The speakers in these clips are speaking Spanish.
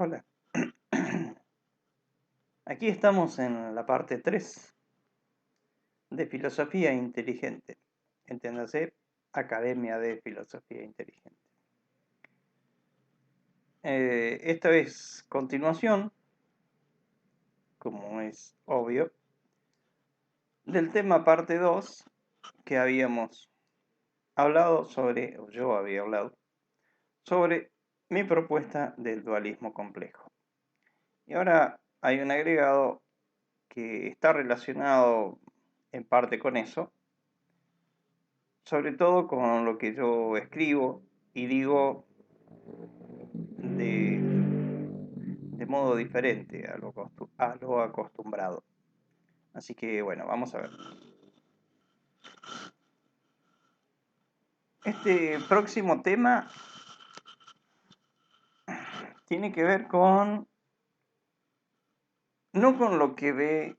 Hola. Aquí estamos en la parte 3 de Filosofía Inteligente. Entiéndase, Academia de Filosofía Inteligente. Esta es continuación, como es obvio, del tema parte 2 que habíamos hablado sobre, o yo había hablado, sobre mi propuesta del dualismo complejo. Y ahora hay un agregado que está relacionado en parte con eso, sobre todo con lo que yo escribo y digo de modo diferente a lo acostumbrado. Así que bueno, vamos a ver. Este próximo tema tiene que ver con, no con lo que ve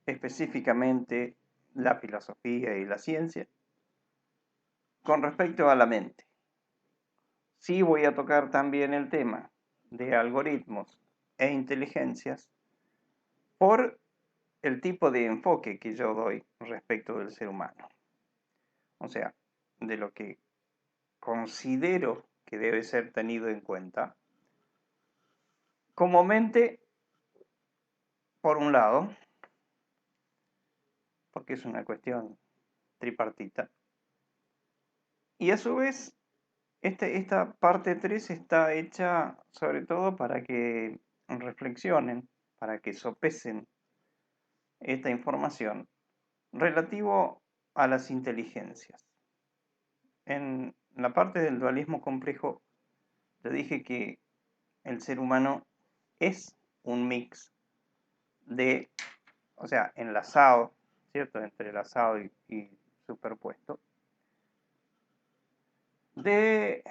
específicamente la filosofía y la ciencia, con respecto a la mente. Sí voy a tocar también el tema de algoritmos e inteligencias por el tipo de enfoque que yo doy respecto del ser humano. O sea, de lo que considero que debe ser tenido en cuenta como mente, por un lado, porque es una cuestión tripartita, y a su vez, esta parte 3 está hecha sobre todo para que reflexionen, para que sopesen esta información relativo a las inteligencias. En la parte del dualismo complejo, te dije que el ser humano es un mix de, o sea, enlazado, ¿cierto? Entrelazado y superpuesto, de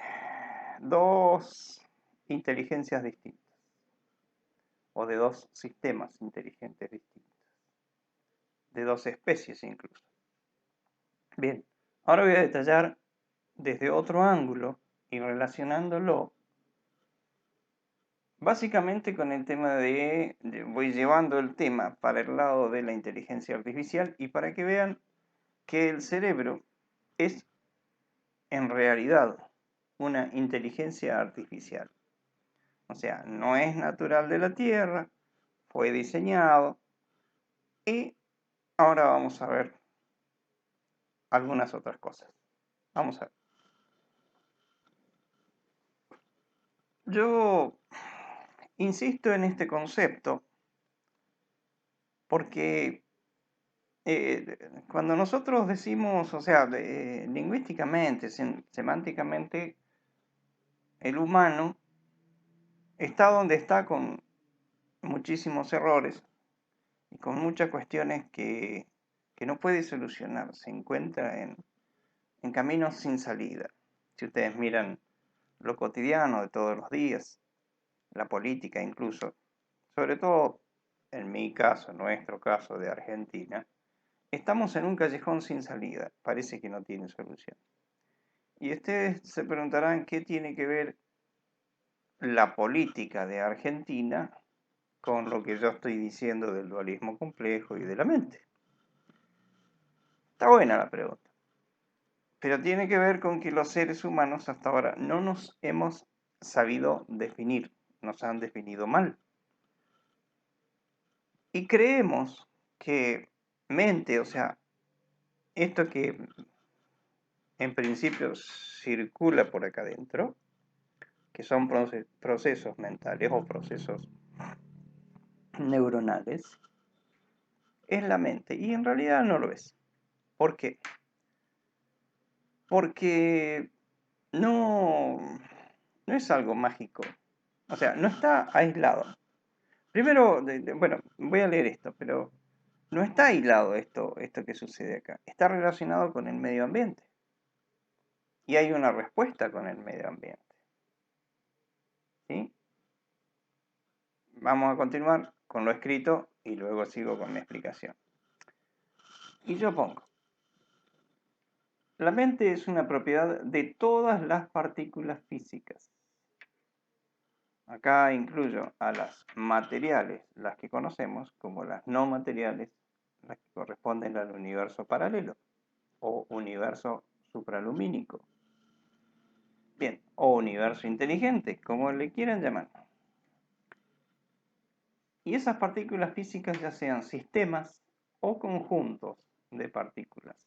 dos inteligencias distintas, o de dos sistemas inteligentes distintos, de dos especies incluso. Bien, ahora voy a detallar desde otro ángulo y relacionándolo básicamente con el tema voy llevando el tema para el lado de la inteligencia artificial y para que vean que el cerebro es en realidad una inteligencia artificial. O sea, no es natural de la Tierra, fue diseñado y ahora vamos a ver algunas otras cosas. Vamos a ver. Yo insisto en este concepto porque cuando nosotros decimos, o sea, lingüísticamente, semánticamente, el humano está donde está con muchísimos errores y con muchas cuestiones que no puede solucionar, se encuentra en caminos sin salida. Si ustedes miran lo cotidiano de todos los días, la política incluso, sobre todo en mi caso, nuestro caso de Argentina, estamos en un callejón sin salida, parece que no tiene solución. Y ustedes se preguntarán qué tiene que ver la política de Argentina con lo que yo estoy diciendo del dualismo complejo y de la mente. Está buena la pregunta, pero tiene que ver con que los seres humanos hasta ahora no nos hemos sabido definir, nos han definido mal. Y creemos que mente, o sea, esto que en principio circula por acá adentro, que son procesos mentales o procesos neuronales, es la mente. Y en realidad no lo es. ¿Por qué? Porque no, no es algo mágico. O sea, no está aislado. Primero, bueno, voy a leer esto, pero no está aislado esto que sucede acá. Está relacionado con el medio ambiente. Y hay una respuesta con el medio ambiente. ¿Sí? Vamos a continuar con lo escrito y luego sigo con mi explicación. Y yo pongo, la mente es una propiedad de todas las partículas físicas. Acá incluyo a las materiales, las que conocemos, como las no materiales, las que corresponden al universo paralelo o universo supralumínico. Bien, o universo inteligente, como le quieran llamar. Y esas partículas físicas ya sean sistemas o conjuntos de partículas.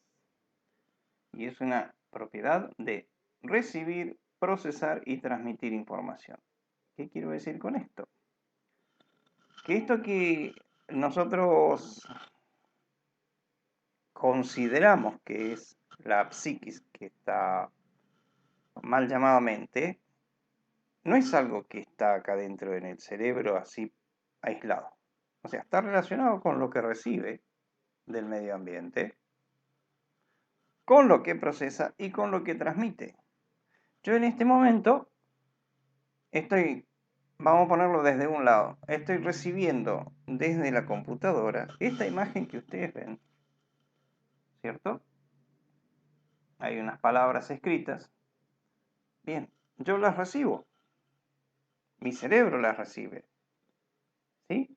Y es una propiedad de recibir, procesar y transmitir información. ¿Qué quiero decir con esto? Que esto que nosotros consideramos que es la psiquis, que está mal llamada mente, no es algo que está acá dentro en el cerebro así aislado. O sea, está relacionado con lo que recibe del medio ambiente, con lo que procesa y con lo que transmite. Yo en este momento estoy, vamos a ponerlo desde un lado, estoy recibiendo desde la computadora esta imagen que ustedes ven, ¿cierto? Hay unas palabras escritas. Bien, yo las recibo, mi cerebro las recibe, ¿sí?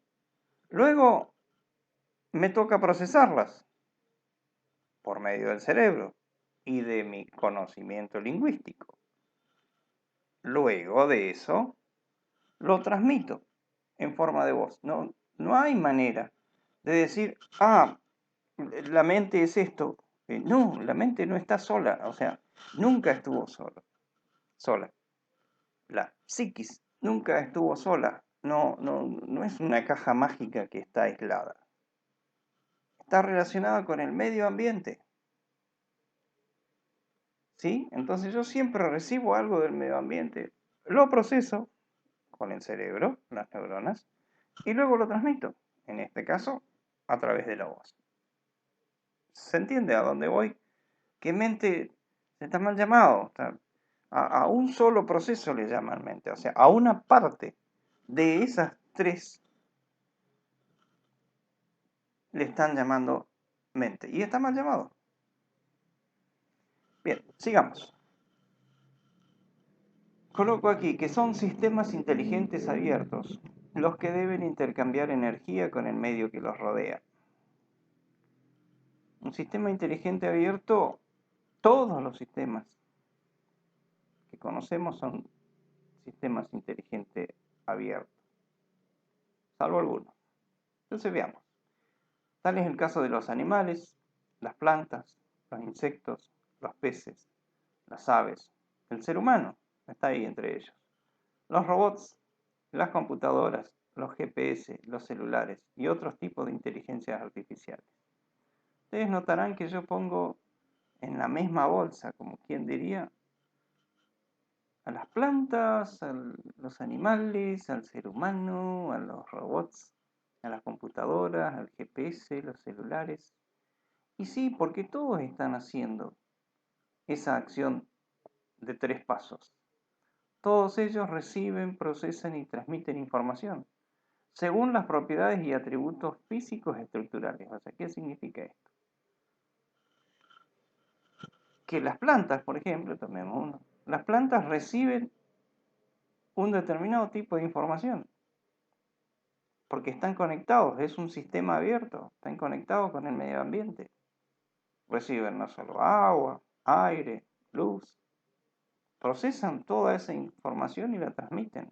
Luego me toca procesarlas por medio del cerebro y de mi conocimiento lingüístico. Luego de eso, lo transmito en forma de voz. No hay manera de decir, la mente es esto. No, la mente no está sola, o sea, nunca estuvo sola. La psiquis nunca estuvo sola. No es una caja mágica que está aislada. Está relacionada con el medio ambiente. ¿Sí? Entonces yo siempre recibo algo del medio ambiente, lo proceso con el cerebro, las neuronas, y luego lo transmito, en este caso, a través de la voz. ¿Se entiende a dónde voy? ¿Qué mente está mal llamado? A un solo proceso le llaman mente, o sea, a una parte de esas tres le están llamando mente, y está mal llamado. Bien, sigamos. Coloco aquí que son sistemas inteligentes abiertos los que deben intercambiar energía con el medio que los rodea. Un sistema inteligente abierto, todos los sistemas que conocemos son sistemas inteligentes abiertos, salvo algunos. Entonces veamos. Tal es el caso de los animales, las plantas, los insectos, los peces, las aves, el ser humano, está ahí entre ellos. Los robots, las computadoras, los GPS, los celulares y otros tipos de inteligencias artificiales. Ustedes notarán que yo pongo en la misma bolsa, como quien diría, a las plantas, a los animales, al ser humano, a los robots, a las computadoras, al GPS, los celulares. Y sí, porque todos están haciendo esa acción de 3 pasos. Todos ellos reciben, procesan y transmiten información según las propiedades y atributos físicos estructurales. O sea, ¿qué significa esto? Que las plantas, por ejemplo, tomemos uno, las plantas reciben un determinado tipo de información porque están conectados, es un sistema abierto, están conectados con el medio ambiente. Reciben no solo agua, aire, luz, procesan toda esa información y la transmiten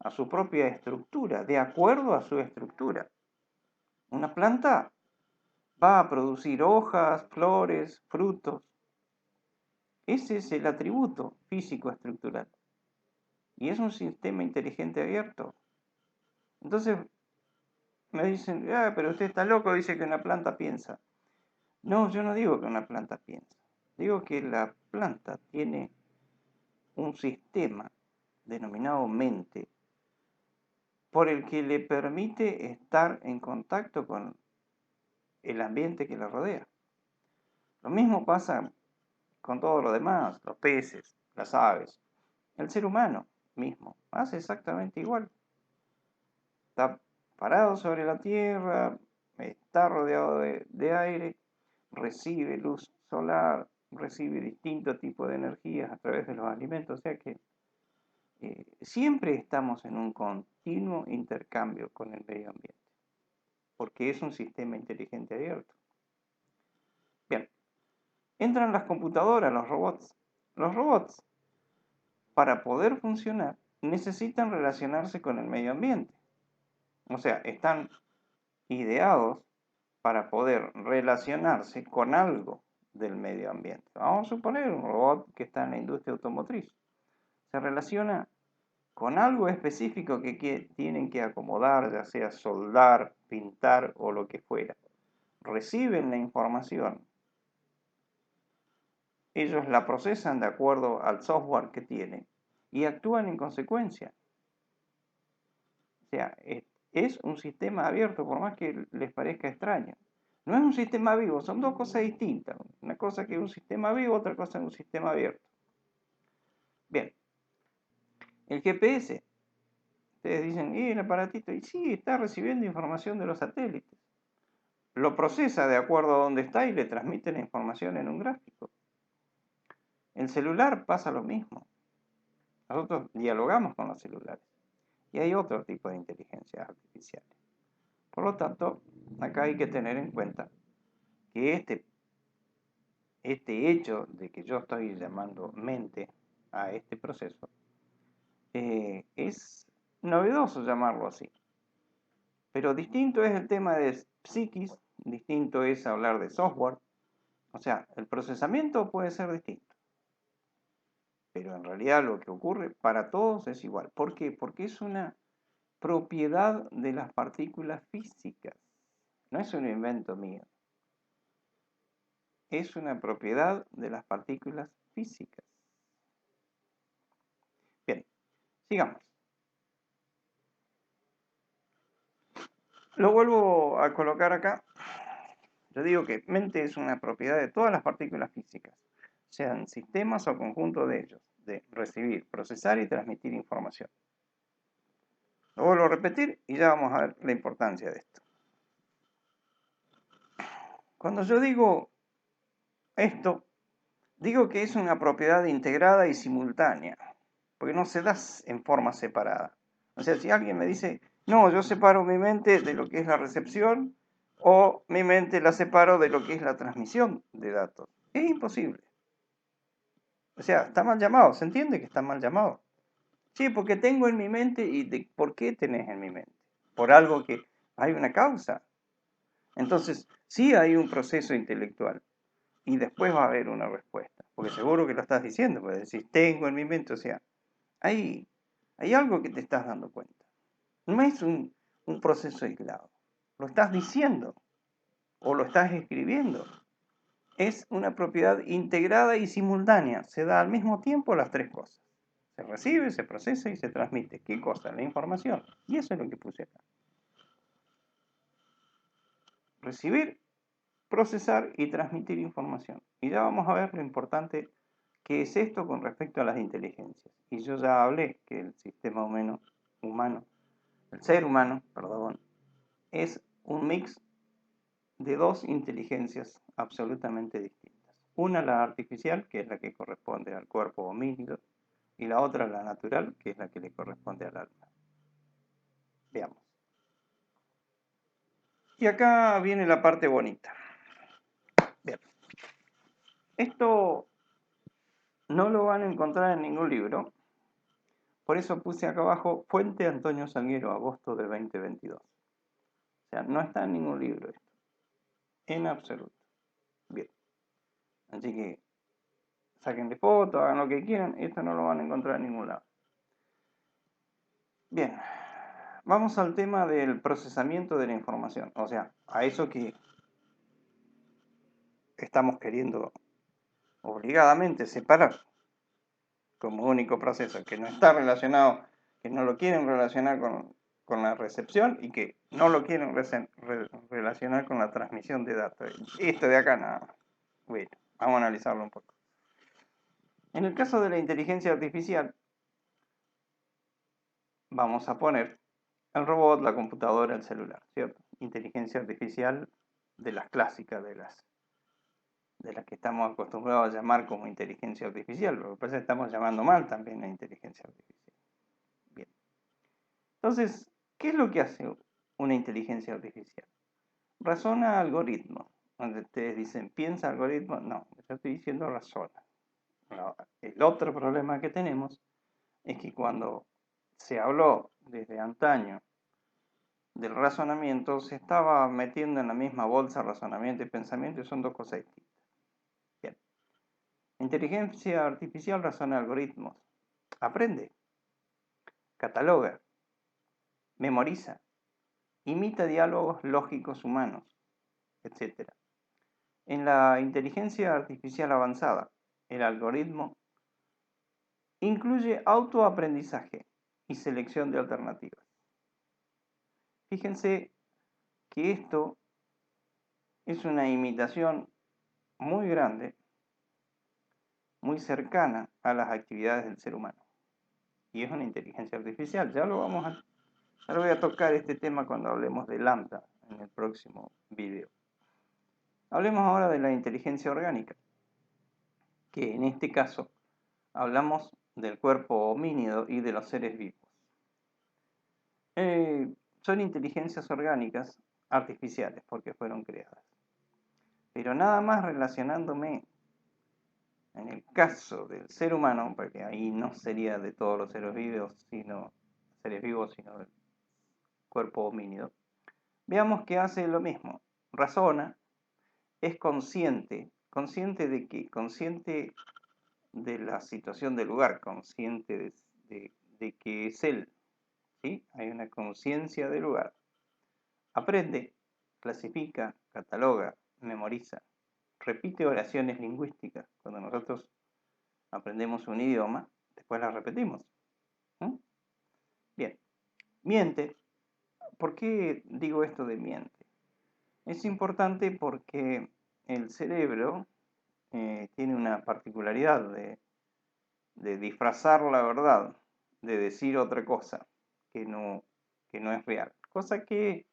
a su propia estructura, de acuerdo a su estructura. Una planta va a producir hojas, flores, frutos. Ese es el atributo físico estructural. Y es un sistema inteligente abierto. Entonces me dicen, pero usted está loco, dice que una planta piensa. No, yo no digo que una planta piensa. Digo que la planta tiene un sistema denominado mente por el que le permite estar en contacto con el ambiente que la rodea. Lo mismo pasa con todo lo demás, los peces, las aves, el ser humano mismo, hace exactamente igual. Está parado sobre la tierra, está rodeado de aire, recibe luz solar, recibe distintos tipos de energías a través de los alimentos, o sea que siempre estamos en un continuo intercambio con el medio ambiente, porque es un sistema inteligente abierto. Bien, entran las computadoras, los robots. Los robots, para poder funcionar, necesitan relacionarse con el medio ambiente. O sea, están ideados para poder relacionarse con algo del medio ambiente. Vamos a suponer un robot que está en la industria automotriz. Se relaciona con algo específico que tienen que acomodar, ya sea soldar, pintar o lo que fuera. Reciben la información, ellos la procesan de acuerdo al software que tienen y actúan en consecuencia. O sea, es un sistema abierto, por más que les parezca extraño. No es un sistema vivo, son dos cosas distintas. Una cosa que es un sistema vivo, otra cosa es un sistema abierto. Bien, el GPS, ustedes dicen, ¿y el aparatito? Y sí, está recibiendo información de los satélites. Lo procesa de acuerdo a dónde está y le transmite la información en un gráfico. El celular pasa lo mismo. Nosotros dialogamos con los celulares. Y hay otro tipo de inteligencias artificiales. Por lo tanto, acá hay que tener en cuenta que este hecho de que yo estoy llamando mente a este proceso, es novedoso llamarlo así. Pero distinto es el tema de psiquis, distinto es hablar de software. O sea, el procesamiento puede ser distinto. Pero en realidad lo que ocurre para todos es igual. ¿Por qué? Porque es una propiedad de las partículas físicas. No es un invento mío. Es una propiedad de las partículas físicas. Bien, sigamos. Lo vuelvo a colocar acá. Yo digo que mente es una propiedad de todas las partículas físicas, sean sistemas o conjunto de ellos, de recibir, procesar y transmitir información. Lo vuelvo a repetir y ya vamos a ver la importancia de esto. Cuando yo digo esto, digo que es una propiedad integrada y simultánea, porque no se da en forma separada. O sea, si alguien me dice, no, yo separo mi mente de lo que es la recepción, o mi mente la separo de lo que es la transmisión de datos, es imposible. O sea, está mal llamado, ¿se entiende que está mal llamado? Sí, porque tengo en mi mente, ¿por qué tenés en mi mente? Por algo que hay una causa. Entonces, sí hay un proceso intelectual, y después va a haber una respuesta, porque seguro que lo estás diciendo, porque decís, tengo en mi mente, o sea, hay algo que te estás dando cuenta. No es un proceso aislado, lo estás diciendo o lo estás escribiendo. Es una propiedad integrada y simultánea, se da al mismo tiempo las tres cosas. Se recibe, se procesa y se transmite. ¿Qué cosa? La información. Y eso es lo que puse acá. Recibir, procesar y transmitir información. Y ya vamos a ver lo importante que es esto con respecto a las inteligencias. Y yo ya hablé que el sistema humano, el ser humano, perdón, es un mix de dos inteligencias absolutamente distintas. Una la artificial, que es la que corresponde al cuerpo homínido, y la otra la natural, que es la que le corresponde al alma. Veamos. Y acá viene la parte bonita. Bien. Esto no lo van a encontrar en ningún libro. Por eso puse acá abajo Fuente Antonio Salguero, agosto de 2022. O sea, no está en ningún libro esto. En absoluto. Bien. Así que sáquenle fotos, hagan lo que quieran. Esto no lo van a encontrar en ningún lado. Bien. Vamos al tema del procesamiento de la información. O sea, a eso que estamos queriendo obligadamente separar como único proceso, que no está relacionado, que no lo quieren relacionar con la recepción y que no lo quieren relacionar con la transmisión de datos. Esto de acá nada más. Bueno, vamos a analizarlo un poco. En el caso de la inteligencia artificial, vamos a poner el robot, la computadora, el celular, ¿cierto? Inteligencia artificial de las clásicas, de las que estamos acostumbrados a llamar como inteligencia artificial. Lo que pasa es que estamos llamando mal también a inteligencia artificial. Entonces, ¿qué es lo que hace una inteligencia artificial? Razona algoritmos. Donde ustedes dicen, ¿piensa algoritmo? No, yo estoy diciendo razona. No, el otro problema que tenemos es que cuando se habló desde antaño del razonamiento, se estaba metiendo en la misma bolsa razonamiento y pensamiento y son dos cosas distintas. Bien. Inteligencia artificial razona algoritmos, aprende, cataloga, memoriza, imita diálogos lógicos humanos, etc. En la inteligencia artificial avanzada, el algoritmo incluye autoaprendizaje y selección de alternativas. Fíjense que esto es una imitación muy grande, muy cercana a las actividades del ser humano. Y es una inteligencia artificial. Ya lo voy a tocar este tema cuando hablemos de Lambda en el próximo video. Hablemos ahora de la inteligencia orgánica, que en este caso hablamos del cuerpo homínido y de los seres vivos. Son inteligencias orgánicas artificiales porque fueron creadas. Pero nada más relacionándome en el caso del ser humano, porque ahí no sería de todos los seres vivos, sino del cuerpo homínido, veamos que hace lo mismo. Razona, es consciente. ¿Consciente de qué? Consciente de la situación del lugar, consciente de que es él. ¿Sí? Hay una conciencia del lugar. Aprende, clasifica, cataloga, memoriza, repite oraciones lingüísticas. Cuando nosotros aprendemos un idioma, después la repetimos. ¿Mm? Bien, miente. ¿Por qué digo esto de miente? Es importante porque el cerebro tiene una particularidad de disfrazar la verdad, de decir otra cosa que no es real. Cosa que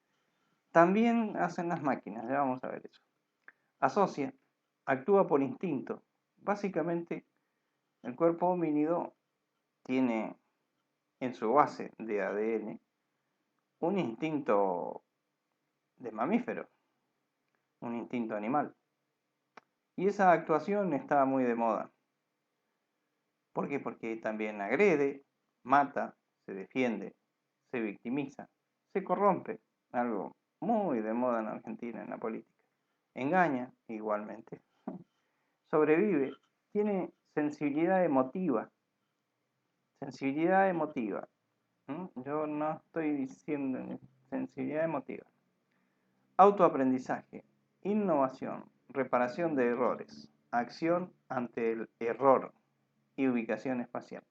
también hacen las máquinas, ya vamos a ver eso. Asocia, actúa por instinto. Básicamente, el cuerpo homínido tiene en su base de ADN un instinto de mamífero, un instinto animal. Y esa actuación está muy de moda. ¿Por qué? Porque también agrede, mata, se defiende, se victimiza, se corrompe, algo muy de moda en Argentina en la política. Engaña igualmente. Sobrevive, tiene sensibilidad emotiva. Sensibilidad emotiva. Yo no estoy diciendo sensibilidad emotiva. Autoaprendizaje, innovación, reparación de errores, acción ante el error y ubicación espacial.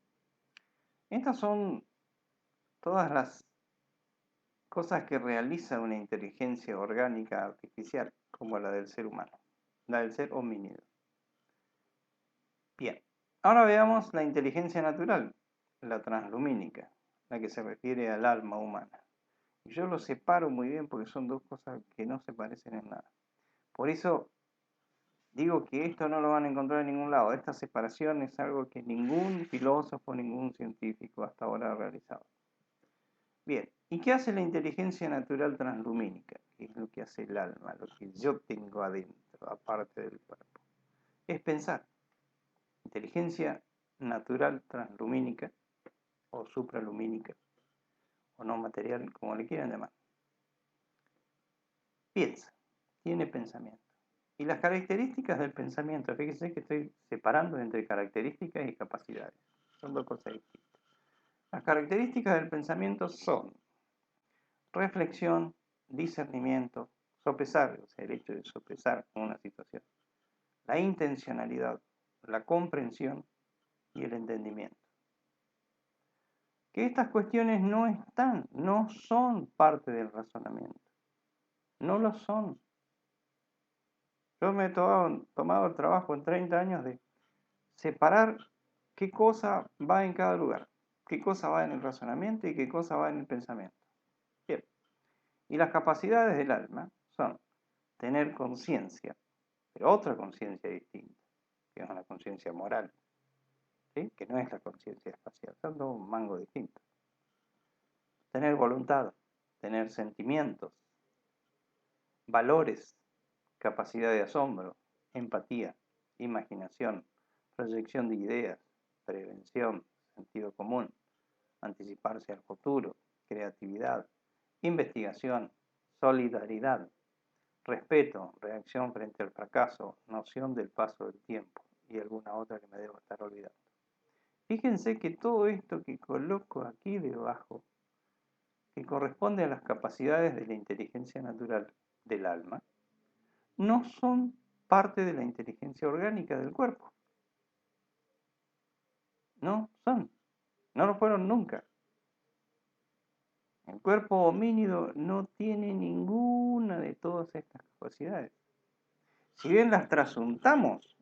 Estas son todas las cosas que realiza una inteligencia orgánica artificial, como la del ser humano, la del ser homínido. Bien, ahora veamos la inteligencia natural, la translumínica, la que se refiere al alma humana. Yo lo separo muy bien porque son dos cosas que no se parecen en nada. Por eso digo que esto no lo van a encontrar en ningún lado. Esta separación es algo que ningún filósofo, ningún científico hasta ahora ha realizado. Bien, ¿y qué hace la inteligencia natural translumínica? ¿Qué es lo que hace el alma, lo que yo tengo adentro, aparte del cuerpo? Es pensar. Inteligencia natural translumínica o supralumínica o no material, como le quieran llamar. Piensa, tiene pensamiento. Y las características del pensamiento, fíjense que estoy separando entre características y capacidades. Son dos cosas distintas. Las características del pensamiento son reflexión, discernimiento, sopesar, o sea, el hecho de sopesar una situación, la intencionalidad, la comprensión y el entendimiento. Que estas cuestiones no son parte del razonamiento. No lo son. Yo me he tomado el trabajo en 30 años de separar qué cosa va en cada lugar, qué cosa va en el razonamiento y qué cosa va en el pensamiento. Bien. Y las capacidades del alma son tener conciencia, pero otra conciencia distinta, que es una conciencia moral, ¿sí? Que no es la conciencia espacial, son dos mangos distintos. tener voluntad, tener sentimientos, valores, capacidad de asombro, empatía, imaginación, proyección de ideas, prevención, sentido común, anticiparse al futuro, creatividad, investigación, solidaridad, respeto, reacción frente al fracaso, noción del paso del tiempo y alguna otra que me debo estar olvidando. Fíjense que todo esto que coloco aquí debajo, que corresponde a las capacidades de la inteligencia natural del alma, no son parte de la inteligencia orgánica del cuerpo. No son, no lo fueron nunca. El cuerpo homínido no tiene ninguna de todas estas capacidades. Si bien las trasuntamos,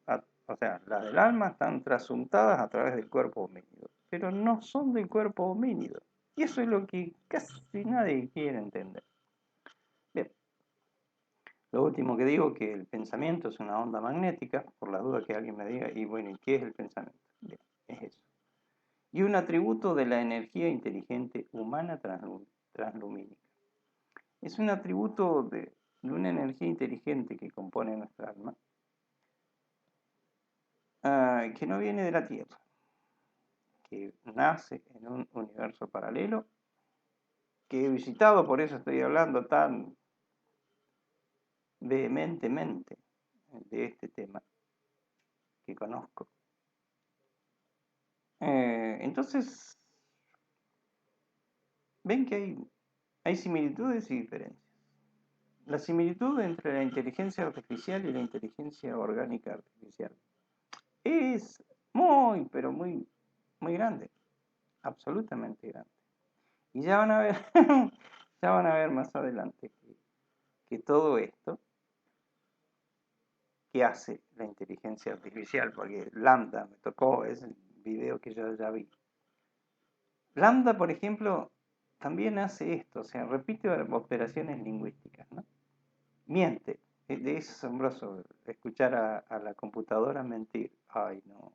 o sea, las del alma están trasuntadas a través del cuerpo homínido, pero no son del cuerpo homínido. Y eso es lo que casi nadie quiere entender. Bien, lo último que digo es que el pensamiento es una onda magnética, por la duda que alguien me diga, y bueno, ¿y qué es el pensamiento? Bien, es eso. Y un atributo de la energía inteligente humana translumínica. Es un atributo de una energía inteligente que compone nuestra alma, que no viene de la Tierra, que nace en un universo paralelo, que he visitado, por eso estoy hablando tan vehementemente de este tema, que conozco. Entonces, ven que hay similitudes y diferencias. La similitud entre la inteligencia artificial y la inteligencia orgánica artificial es muy, pero muy, muy grande, absolutamente grande. Y ya van a ver, ya van a ver más adelante que todo esto que hace la inteligencia artificial, porque Lambda me tocó, es el video que yo ya vi. Lambda, por ejemplo, también hace esto, o sea, repite operaciones lingüísticas, ¿no? Miente. Es asombroso escuchar a la computadora mentir. Ay, no,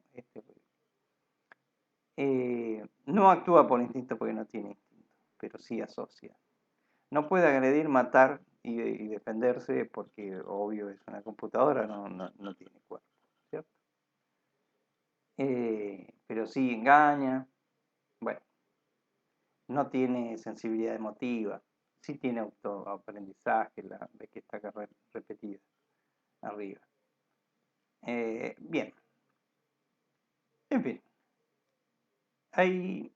no actúa por instinto porque no tiene instinto, pero sí asocia. No puede agredir, matar y defenderse porque, obvio, es una computadora, no tiene cuerpo, ¿cierto? Pero sí engaña, bueno, no tiene sensibilidad emotiva, sí tiene autoaprendizaje, la ve que está repetida arriba. Bien, en fin, hay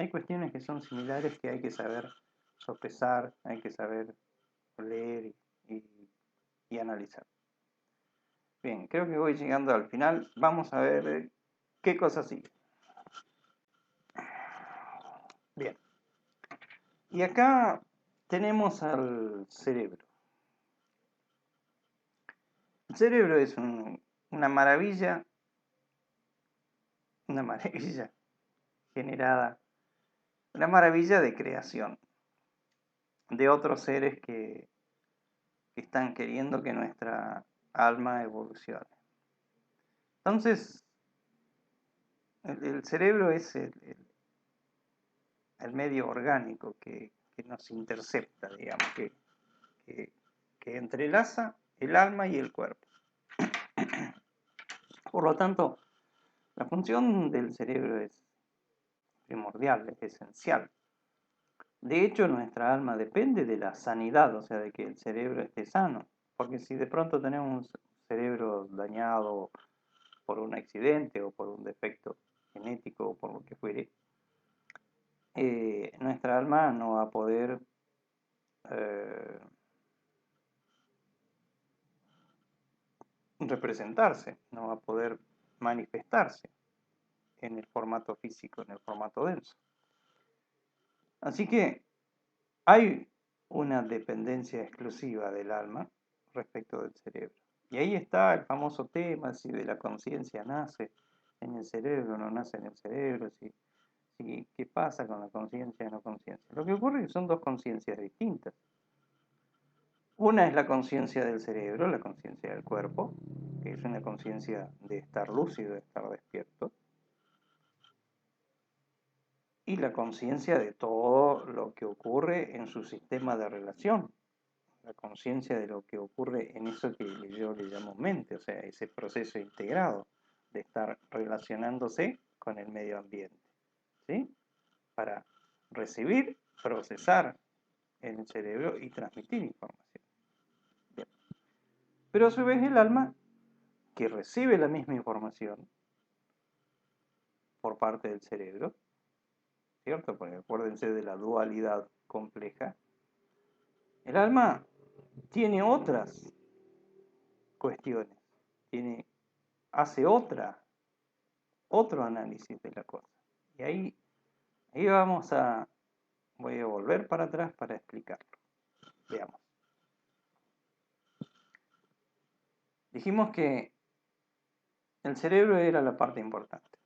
cuestiones que son similares que hay que saber sopesar, hay que saber leer y analizar. Bien, creo que voy llegando al final. Vamos a ver qué cosas sigue. Bien. Y acá tenemos al cerebro. El cerebro es una maravilla generada, una maravilla de creación de otros seres que están queriendo que nuestra alma evolucione. Entonces, el cerebro es el medio orgánico que nos intercepta, digamos, que entrelaza el alma y el cuerpo. Por lo tanto, la función del cerebro es primordial, es esencial. De hecho, nuestra alma depende de la sanidad, o sea, de que el cerebro esté sano. Porque si de pronto tenemos un cerebro dañado por un accidente o por un defecto genético o por lo que fuere, nuestra alma no va a poder representarse, no va a poder manifestarse en el formato físico, en el formato denso. Así que hay una dependencia exclusiva del alma respecto del cerebro. Y ahí está el famoso tema, si de la conciencia nace en el cerebro o no nace en el cerebro, qué pasa con la conciencia o no conciencia. Lo que ocurre es que son dos conciencias distintas. Una es la conciencia del cerebro, la conciencia del cuerpo, que es una conciencia de estar lúcido, de estar despierto. y la conciencia de todo lo que ocurre en su sistema de relación, la conciencia de lo que ocurre en eso que yo le llamo mente, o sea, ese proceso integrado de estar relacionándose con el medio ambiente, ¿sí? Para recibir, procesar en el cerebro y transmitir información. Bien. Pero a su vez el alma, que recibe la misma información por parte del cerebro, ¿cierto? Porque acuérdense de la dualidad compleja, el alma tiene otras cuestiones, hace otro análisis de la cosa. Y ahí voy a volver para atrás para explicarlo. Veamos. Dijimos que el cerebro era la parte importante.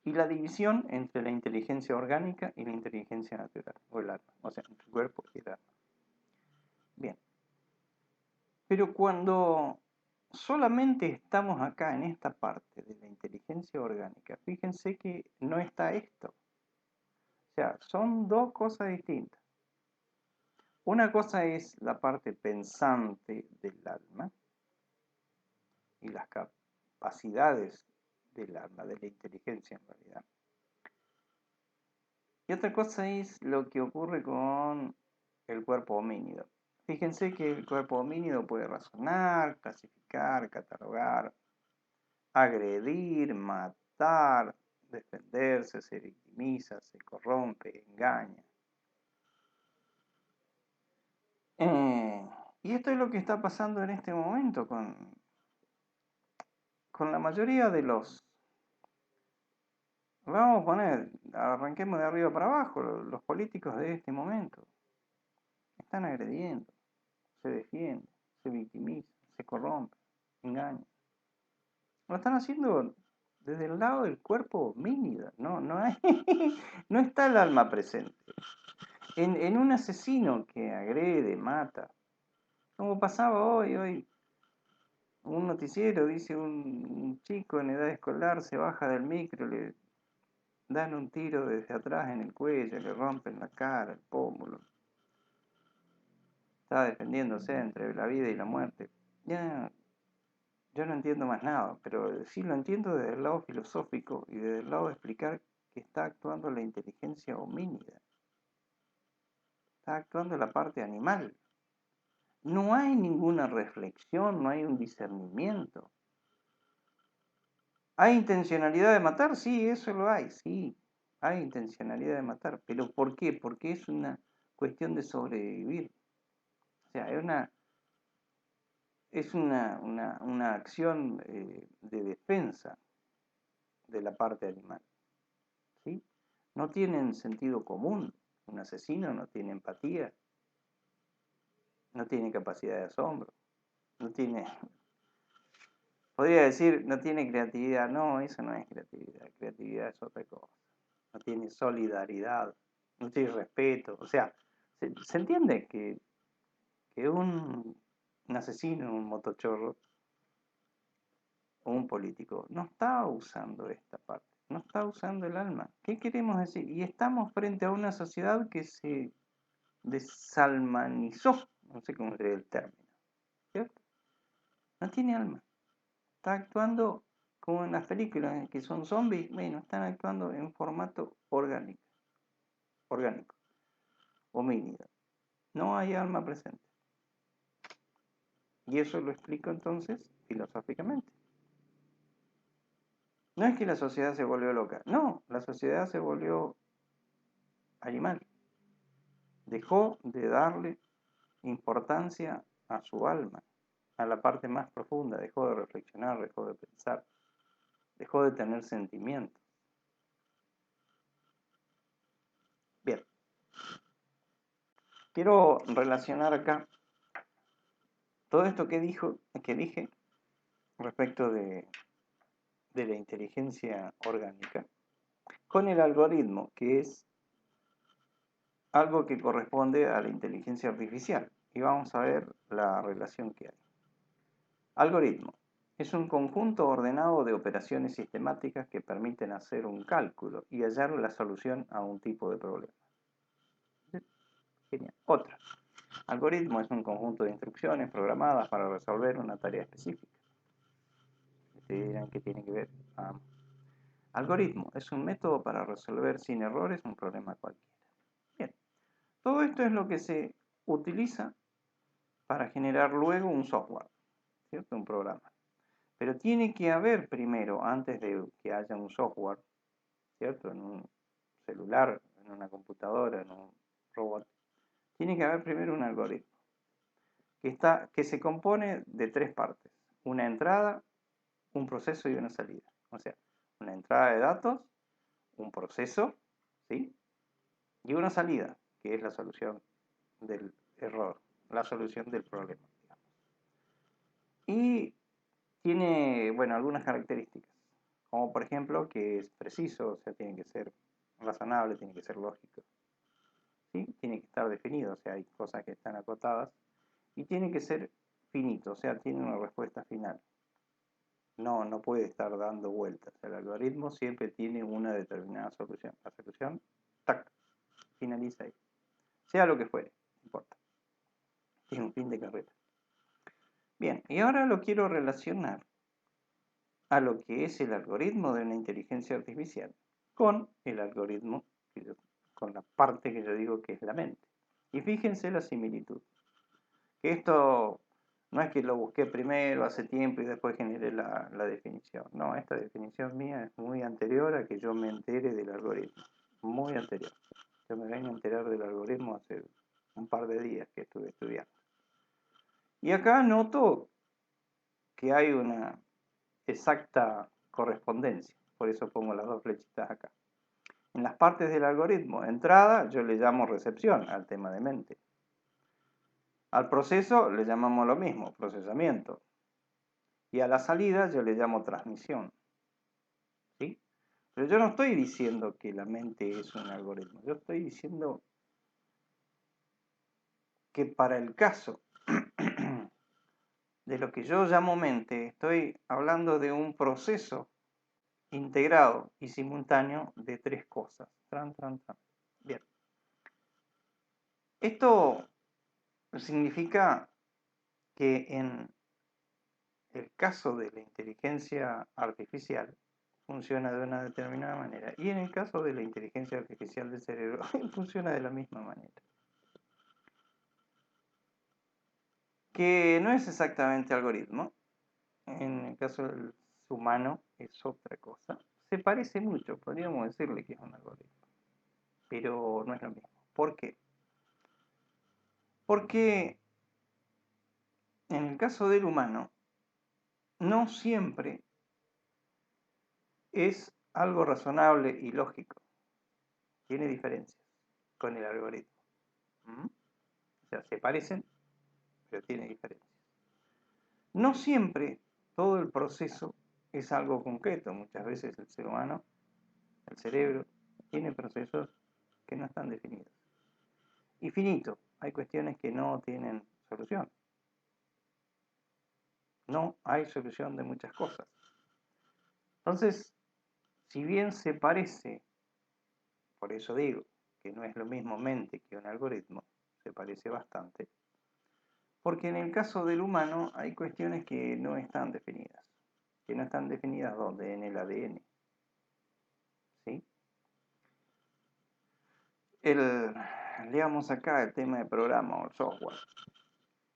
Y la división entre la inteligencia orgánica y la inteligencia natural, o el alma, o sea, entre el cuerpo y el alma. Bien. Pero cuando solamente estamos acá en esta parte de la inteligencia orgánica, fíjense que no está esto. O sea, son dos cosas distintas. Una cosa es la parte pensante del alma y las capacidades del alma, de la inteligencia en realidad. Y otra cosa es lo que ocurre con el cuerpo homínido. Fíjense que el cuerpo homínido puede razonar, clasificar, catalogar, agredir, matar, defenderse, se victimiza, se corrompe, engaña. Y esto es lo que está pasando en este momento con la mayoría de los... Vamos a poner, arranquemos de arriba para abajo, los políticos de este momento. Están agrediendo, se defienden, se victimizan, se corrompen, engañan. Lo están haciendo desde el lado del cuerpo homínido, no está el alma presente. En un asesino que agrede, mata, como pasaba hoy un noticiero, dice un chico en edad escolar se baja del micro, le dan un tiro desde atrás en el cuello, le rompen la cara, el pómulo. Está defendiéndose entre la vida y la muerte. Ya, yo no entiendo más nada, pero sí lo entiendo desde el lado filosófico y desde el lado de explicar que está actuando la inteligencia homínida. Está actuando la parte animal. No hay ninguna reflexión, no hay un discernimiento. ¿Hay intencionalidad de matar? Sí, eso lo hay, sí. Hay intencionalidad de matar. ¿Pero por qué? Porque es una cuestión de sobrevivir. O sea, es una acción de defensa de la parte animal. ¿Sí? No tienen sentido común. Un asesino no tiene empatía, no tiene capacidad de asombro, no tiene... Podría decir, no tiene creatividad. No, eso no es creatividad. Creatividad es otra cosa. No tiene solidaridad, no tiene respeto. O sea, se entiende que un asesino, un motochorro o un político no está usando esta parte, no está usando el alma. ¿Qué queremos decir? Y estamos frente a una sociedad que se desalmanizó, no sé cómo sería el término, ¿cierto? No tiene alma. Está actuando como en las películas que son zombies, bueno, están actuando en formato orgánico, homínido. No hay alma presente. Y eso lo explico entonces filosóficamente. No es que la sociedad se volvió loca, no, la sociedad se volvió animal. Dejó de darle importancia a su alma, a la parte más profunda, dejó de reflexionar, dejó de pensar, dejó de tener sentimientos. Bien, quiero relacionar acá todo esto que dije respecto de la inteligencia orgánica con el algoritmo, que es algo que corresponde a la inteligencia artificial. Y vamos a ver la relación que hay. Algoritmo. es un conjunto ordenado de operaciones sistemáticas que permiten hacer un cálculo y hallar la solución a un tipo de problema. Genial. Otra. Algoritmo es un conjunto de instrucciones programadas para resolver una tarea específica. Ustedes dirán qué tiene que ver. Algoritmo es un método para resolver sin errores un problema cualquiera. Bien. Todo esto es lo que se utiliza para generar luego un software, ¿cierto? Un programa. Pero tiene que haber primero, antes de que haya un software, ¿cierto? En un celular, en una computadora, en un robot, tiene que haber primero un algoritmo que se compone de tres partes: una entrada, un proceso y una salida. O sea, una entrada de datos, un proceso, ¿sí? Y una salida, que es la solución del error, la solución del problema, digamos. Y tiene, bueno, algunas características, como por ejemplo que es preciso, o sea, tiene que ser razonable, tiene que ser lógico, ¿sí? Tiene que estar definido, o sea, hay cosas que están acotadas, y tiene que ser finito, o sea, tiene una respuesta final. No puede estar dando vueltas. El algoritmo siempre tiene una determinada solución. La solución, tac, finaliza ahí. Sea lo que fuere, no importa. Tiene un fin de carrera. Bien, y ahora lo quiero relacionar a lo que es el algoritmo de una inteligencia artificial con el algoritmo, con la parte que yo digo que es la mente. Y fíjense la similitud. Que esto no es que lo busqué primero hace tiempo y después generé la definición. No, esta definición mía es muy anterior a que yo me entere del algoritmo. Muy anterior. Yo me vengo a enterar del algoritmo hace un par de días que estuve estudiando. Y acá noto que hay una exacta correspondencia. Por eso pongo las dos flechitas acá. En las partes del algoritmo, entrada, yo le llamo recepción al tema de mente. Al proceso le llamamos lo mismo, procesamiento. Y a la salida yo le llamo transmisión. ¿Sí? Pero yo no estoy diciendo que la mente es un algoritmo. Yo estoy diciendo que para el caso de lo que yo llamo mente, estoy hablando de un proceso integrado y simultáneo de tres cosas. Tran, tran, tran. Bien. Esto significa que en el caso de la inteligencia artificial funciona de una determinada manera y en el caso de la inteligencia artificial del cerebro funciona de la misma manera. Que no es exactamente algoritmo, en el caso del humano es otra cosa. Se parece mucho, podríamos decirle que es un algoritmo, pero no es lo mismo. ¿Por qué? Porque en el caso del humano no siempre es algo razonable y lógico. Tiene diferencias con el algoritmo. O sea, se parecen, pero tiene diferencias. No siempre todo el proceso es algo concreto. Muchas veces el ser humano, el cerebro, tiene procesos que no están definidos. Y finito, hay cuestiones que no tienen solución. No hay solución de muchas cosas. Entonces, si bien se parece, por eso digo que no es lo mismo mente que un algoritmo, se parece bastante, porque en el caso del humano hay cuestiones que no están definidas. Que no están definidas ¿dónde? En el ADN. ¿Sí? Leamos acá el tema de programa o el software.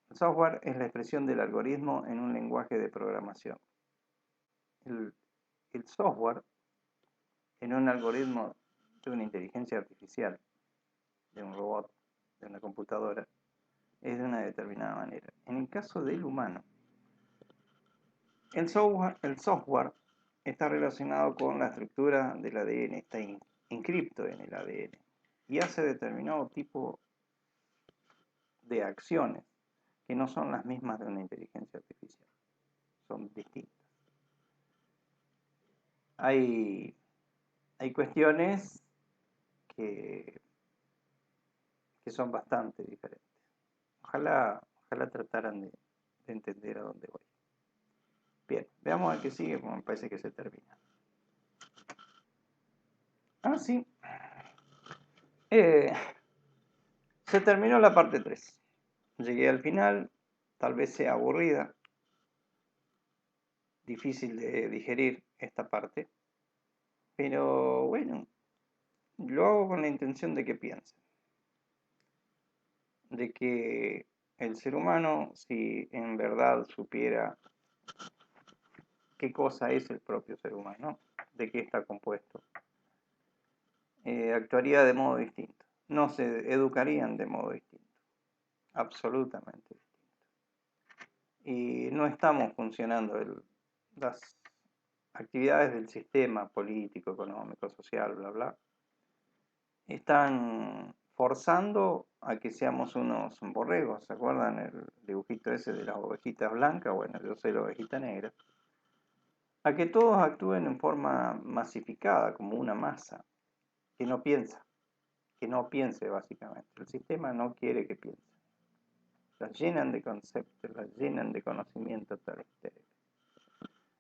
El software es la expresión del algoritmo en un lenguaje de programación. El software en un algoritmo de una inteligencia artificial, de un robot, de una computadora, es de una determinada manera. En el caso del humano, el software está relacionado con la estructura del ADN, está inscripto en el ADN y hace determinado tipo de acciones que no son las mismas de una inteligencia artificial, son distintas. Hay cuestiones que son bastante diferentes. Ojalá trataran de entender a dónde voy. Bien, veamos al que sigue, porque me parece que se termina. Ah, sí. Eh, Se terminó la parte 3. Llegué al final, tal vez sea aburrida, difícil de digerir esta parte, pero bueno, lo hago con la intención de que piensen, de que el ser humano, si en verdad supiera qué cosa es el propio ser humano, de qué está compuesto, actuaría de modo distinto. No se educarían de modo distinto, absolutamente distinto. Y no estamos funcionando, las actividades del sistema político, económico, social, bla, bla, están forzando a que seamos unos borregos. ¿Se acuerdan el dibujito ese de las ovejitas blancas? Bueno, yo soy la ovejita negra. A que todos actúen en forma masificada, como una masa, que no piensa, que no piense básicamente. El sistema no quiere que piense. Las llenan de conceptos, las llenan de conocimiento tal.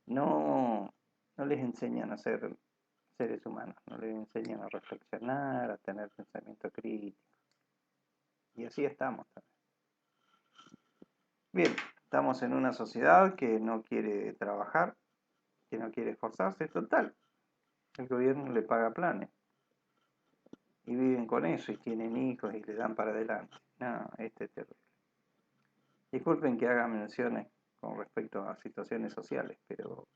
No, no les enseñan a ser seres humanos, no les enseñan a reflexionar, a tener pensamiento crítico. Y así estamos también. Bien, estamos en una sociedad que no quiere trabajar, que no quiere esforzarse, total. El gobierno le paga planes y viven con eso y tienen hijos y le dan para adelante. No, este es terrible. Disculpen que haga menciones con respecto a situaciones sociales, pero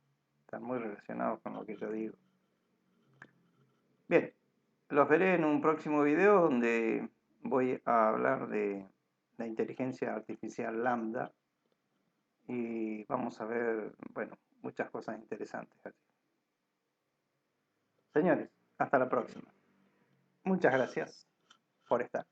están muy relacionados con lo que yo digo. Bien, los veré en un próximo video donde voy a hablar de la inteligencia artificial lambda y vamos a ver, bueno, muchas cosas interesantes allí. Señores, hasta la próxima. Muchas gracias por estar.